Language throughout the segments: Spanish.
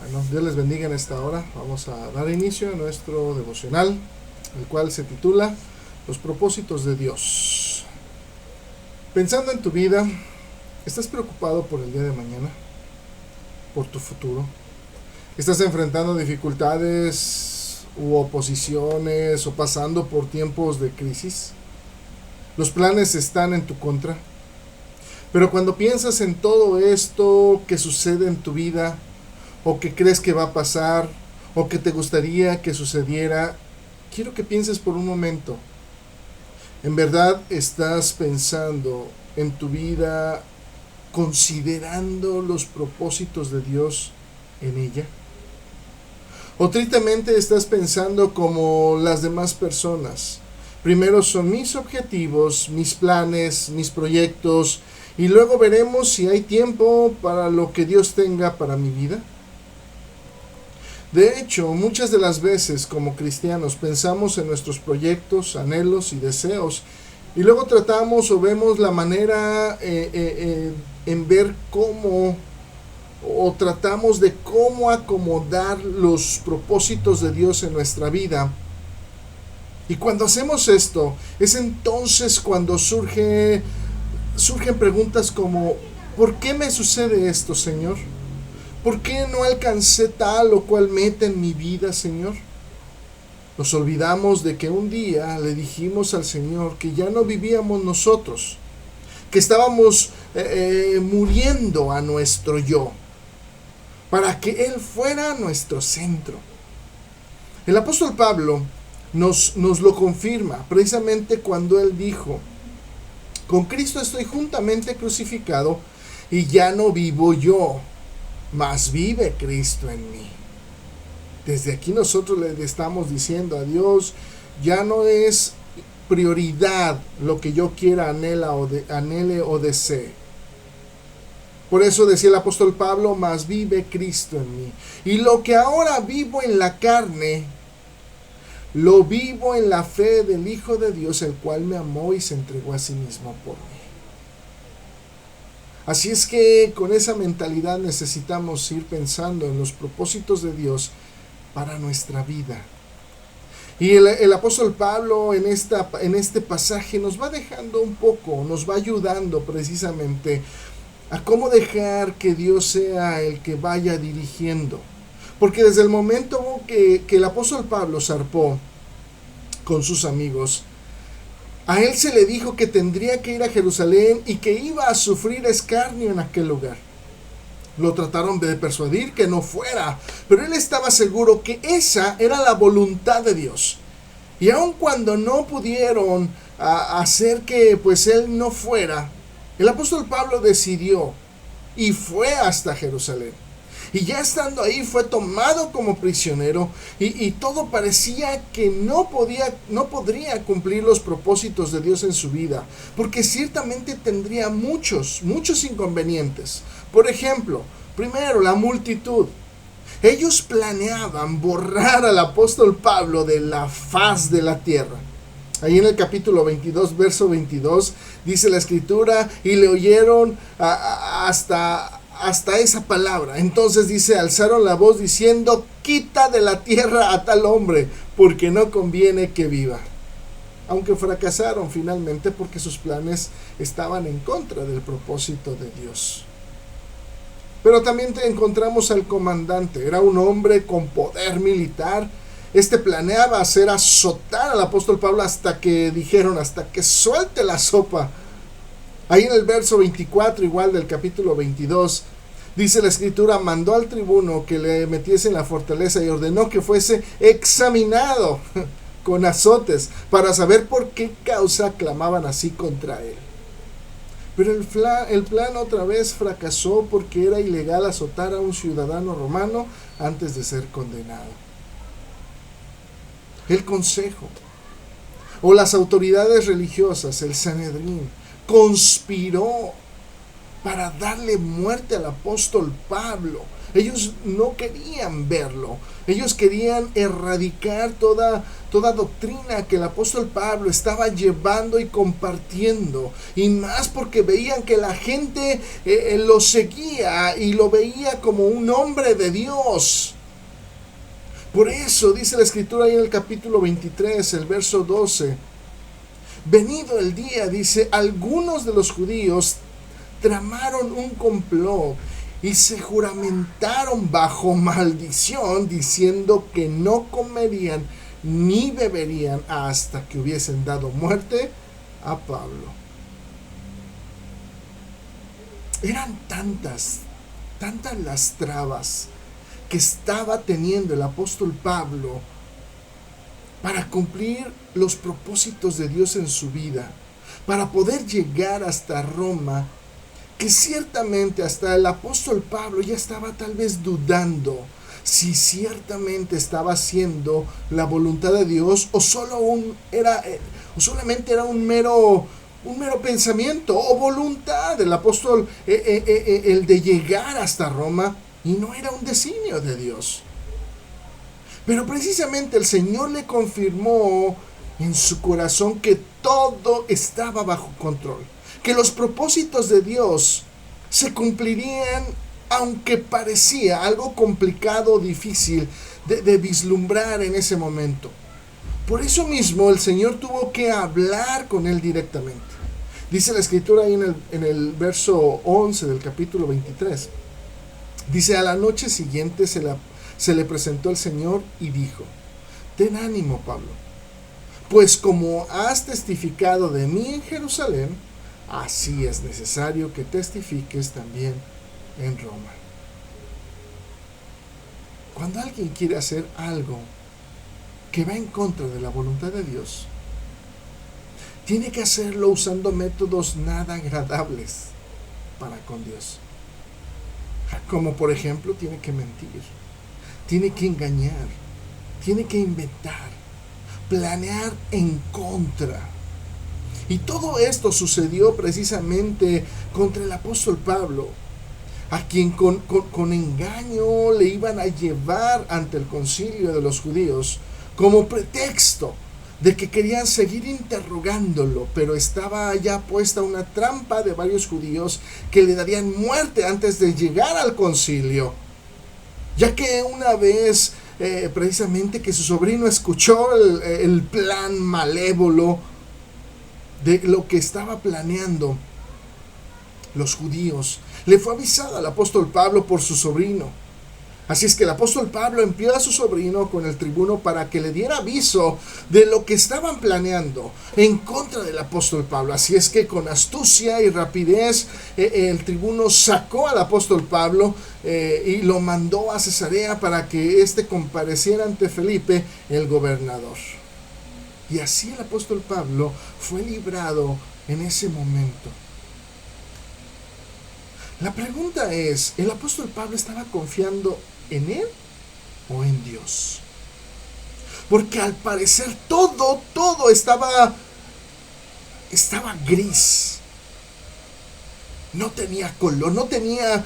Bueno, Dios les bendiga en esta hora. Vamos a dar inicio a nuestro devocional, el cual se titula Los propósitos de Dios. Pensando en tu vida, ¿estás preocupado por el día de mañana? ¿Por tu futuro? ¿Estás enfrentando dificultades u oposiciones o pasando por tiempos de crisis? Los planes están en tu contra. Pero cuando piensas en todo esto que sucede en tu vida, o que crees que va a pasar, o que te gustaría que sucediera, quiero que pienses por un momento. ¿En verdad estás pensando en tu vida considerando los propósitos de Dios en ella? ¿O tristemente estás pensando como las demás personas? Primero son mis objetivos, mis planes, mis proyectos, y luego veremos si hay tiempo para lo que Dios tenga para mi vida. De hecho, muchas de las veces como cristianos pensamos en nuestros proyectos, anhelos y deseos, y luego tratamos o vemos la manera en ver cómo, o tratamos de cómo acomodar los propósitos de Dios en nuestra vida. Y cuando hacemos esto, es entonces cuando surgen preguntas como: ¿por qué me sucede esto, Señor? ¿Por qué no alcancé tal o cual meta en mi vida, Señor? Nos olvidamos de que un día le dijimos al Señor que ya no vivíamos nosotros, que estábamos muriendo a nuestro yo, para que Él fuera nuestro centro. El apóstol Pablo nos lo confirma precisamente cuando él dijo: con Cristo estoy juntamente crucificado, y ya no vivo yo, mas vive Cristo en mí. Desde aquí nosotros le estamos diciendo a Dios: ya no es prioridad lo que yo quiera, anhele o desee. Por eso decía el apóstol Pablo: mas vive Cristo en mí. Y lo que ahora vivo en la carne, lo vivo en la fe del Hijo de Dios, el cual me amó y se entregó a sí mismo por mí. Así es que con esa mentalidad necesitamos ir pensando en los propósitos de Dios para nuestra vida. Y el apóstol Pablo en este pasaje nos va dejando un poco, nos va ayudando precisamente a cómo dejar que Dios sea el que vaya dirigiendo. Porque desde el momento que el apóstol Pablo zarpó con sus amigos, a él se le dijo que tendría que ir a Jerusalén y que iba a sufrir escarnio en aquel lugar. Lo trataron de persuadir que no fuera, pero él estaba seguro que esa era la voluntad de Dios. Y aun cuando no pudieron hacer que pues él no fuera, el apóstol Pablo decidió y fue hasta Jerusalén. Y ya estando ahí fue tomado como prisionero, y todo parecía que no podría cumplir los propósitos de Dios en su vida, porque ciertamente tendría muchos inconvenientes. Por ejemplo, primero, la multitud. Ellos planeaban borrar al apóstol Pablo de la faz de la tierra. Ahí en el capítulo 22, verso 22, dice la escritura: y le oyeron hasta esa palabra. Entonces dice: alzaron la voz diciendo: quita de la tierra a tal hombre, porque no conviene que viva. Aunque fracasaron finalmente porque sus planes estaban en contra del propósito de Dios. Pero también encontramos al comandante. Era un hombre con poder militar. Planeaba hacer azotar al apóstol Pablo hasta que suelte la sopa. Ahí en el verso 24, igual del capítulo 22, dice la escritura: mandó al tribuno que le metiese en la fortaleza y ordenó que fuese examinado con azotes para saber por qué causa clamaban así contra él. Pero el plan otra vez fracasó, porque era ilegal azotar a un ciudadano romano antes de ser condenado. El consejo o las autoridades religiosas, el Sanedrín, conspiró para darle muerte al apóstol Pablo. Ellos no querían verlo. Ellos querían erradicar toda doctrina que el apóstol Pablo estaba llevando y compartiendo. Y más porque veían que la gente lo seguía y lo veía como un hombre de Dios. Por eso dice la escritura ahí en el capítulo 23, el verso 12. Venido el día, dice, algunos de los judíos tramaron un complot y se juramentaron bajo maldición, diciendo que no comerían ni beberían hasta que hubiesen dado muerte a Pablo. Eran tantas las trabas que estaba teniendo el apóstol Pablo para cumplir los propósitos de Dios en su vida, para poder llegar hasta Roma, que ciertamente hasta el apóstol Pablo ya estaba tal vez dudando si ciertamente estaba haciendo la voluntad de Dios o solamente era un mero pensamiento o voluntad del apóstol, el de llegar hasta Roma, y no era un designio de Dios. Pero precisamente el Señor le confirmó en su corazón que todo estaba bajo control, que los propósitos de Dios se cumplirían, aunque parecía algo complicado, difícil de vislumbrar en ese momento. Por eso mismo el Señor tuvo que hablar con él directamente. Dice la escritura ahí en el verso 11 del capítulo 23. Dice: a la noche siguiente se le presentó el Señor y dijo: ten ánimo, Pablo, pues como has testificado de mí en Jerusalén, así es necesario que testifiques también en Roma. Cuando alguien quiere hacer algo que va en contra de la voluntad de Dios, tiene que hacerlo usando métodos nada agradables para con Dios. Como por ejemplo, tiene que mentir, tiene que engañar, tiene que inventar, planear en contra. Y todo esto sucedió precisamente contra el apóstol Pablo, a quien con engaño le iban a llevar ante el concilio de los judíos como pretexto de que querían seguir interrogándolo, pero estaba ya puesta una trampa de varios judíos que le darían muerte antes de llegar al concilio, ya que una vez precisamente que su sobrino escuchó el plan malévolo de lo que estaba planeando los judíos, le fue avisado al apóstol Pablo por su sobrino. Así es que el apóstol Pablo envió a su sobrino con el tribuno para que le diera aviso de lo que estaban planeando en contra del apóstol Pablo. Así es que con astucia y rapidez el tribuno sacó al apóstol Pablo y lo mandó a Cesarea para que éste compareciera ante Felipe, el gobernador. Y así el apóstol Pablo fue librado en ese momento. La pregunta es, ¿el apóstol Pablo estaba confiando en él o en Dios? Porque al parecer todo estaba gris. No tenía color, no tenía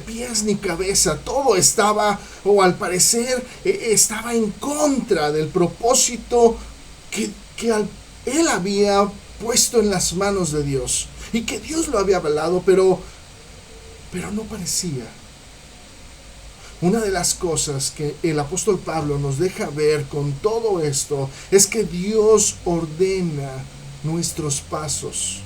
pies ni cabeza. Todo estaba, o al parecer, estaba en contra del propósito que él había puesto en las manos de Dios. Y que Dios lo había avalado, pero no parecía. Una de las cosas que el apóstol Pablo nos deja ver con todo esto es que Dios ordena nuestros pasos,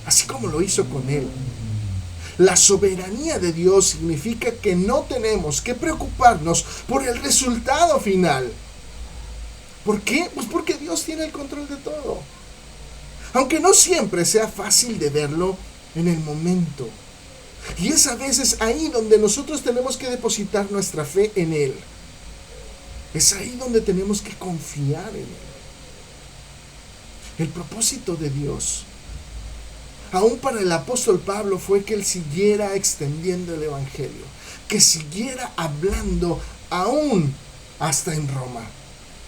así como lo hizo con él. La soberanía de Dios significa que no tenemos que preocuparnos por el resultado final. ¿Por qué? Pues porque Dios tiene el control de todo. Aunque no siempre sea fácil de verlo en el momento. Y es a veces ahí donde nosotros tenemos que depositar nuestra fe en Él. Es ahí donde tenemos que confiar en Él. El propósito de Dios, aún para el apóstol Pablo, fue que él siguiera extendiendo el evangelio, que siguiera hablando aún hasta en Roma.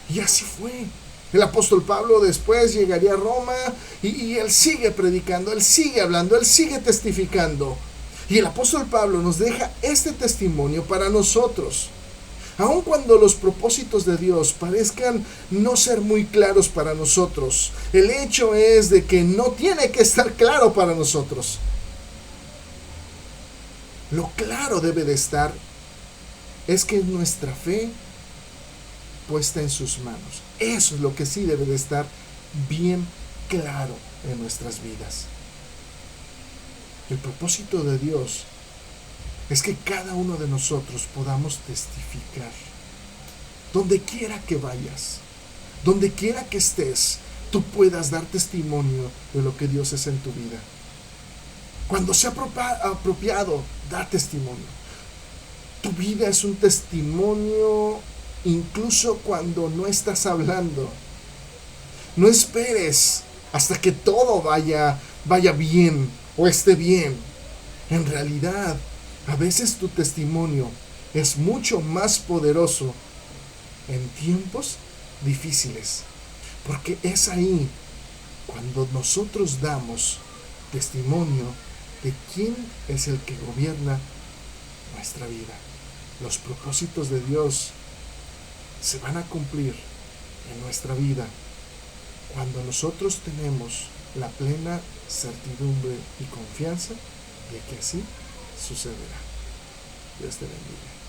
Y así fue. El apóstol Pablo después llegaría a Roma y él sigue predicando, él sigue hablando, él sigue testificando. Y el apóstol Pablo nos deja este testimonio para nosotros. Aun cuando los propósitos de Dios parezcan no ser muy claros para nosotros, el hecho es de que no tiene que estar claro para nosotros. Lo claro debe de estar es que nuestra fe puesta en sus manos. Eso es lo que sí debe de estar bien claro en nuestras vidas. El propósito de Dios es que cada uno de nosotros podamos testificar. Donde quiera que vayas, donde quiera que estés, tú puedas dar testimonio de lo que Dios es en tu vida. Cuando sea apropiado, da testimonio. Tu vida es un testimonio incluso cuando no estás hablando. No esperes hasta que todo vaya bien o esté bien. En realidad, a veces tu testimonio es mucho más poderoso en tiempos difíciles, porque es ahí cuando nosotros damos testimonio de quién es el que gobierna nuestra vida. Los propósitos de Dios se van a cumplir en nuestra vida cuando nosotros tenemos la plena certidumbre y confianza de que así sucederá. Dios te bendiga.